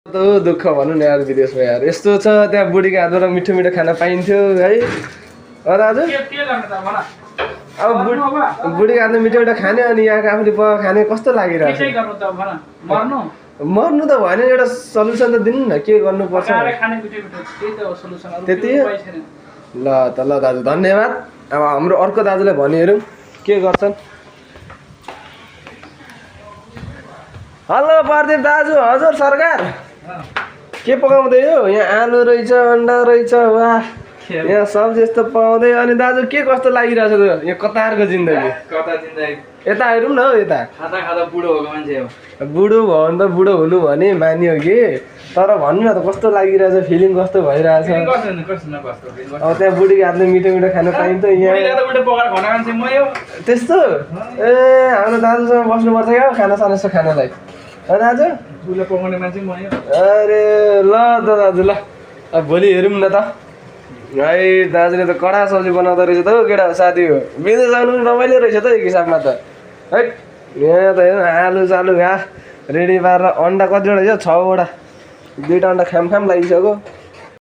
दुःख भन्नु न यार विदेशमा यार यस्तो छ त्यहाँ बुढीको हातबाट मिठो मिठो खाना पाइन्थ्यो है दाजु अब बुढीको हातमा मिठो मिठो खाने अनि यहाँको आफूले खाने कस्तो लागिरहेको मर्नु त भएन एउटा सल्युसन त दिनु न के गर्नुपर्छ त्यति ल त ल दाजु धन्यवाद अब हाम्रो अर्को दाजुलाई भनि हेरौँ के गर्छन् हेलो प्रदीप दाजु हजुर सरकार के पकाउँदै हो यहाँ आलु रहेछ अन्डा रहेछ वाह यहाँ सब्जी यस्तो पाउँदै अनि दाजु के कस्तो लागिरहेछ त यहाँ कतारको जिन्दगी यता हेरौँ न हौ यता बुढो भएको मान्छे हो बुढो भयो भने त बुढो हुनु भने मानियो कि तर भन्नु न त कस्तो लागिरहेछ फिलिङ कस्तो भइरहेछ अब त्यहाँ बुढीको हातले मिठो मिठो खान पाइन्थ्यो यहाँ त्यस्तो ए हाम्रो दाजुसँग बस्नुपर्छ क्या खाना साना यस्तो खानालाई दाजु अरे ल त दाजु ल अब भोलि हेरौँ न त है दाजुले त कडा सब्जी बनाउँदो रहेछ त हौ केटा साथी हो विदेश जानु पनि रमाइलो रहेछ त एक हिसाबमा त है यहाँ त हेर्नु आलु चालु घाँस रेडी पारेर अन्डा कतिवटा छ 6वटा 2टा अन्डा खाम लागिसक्यो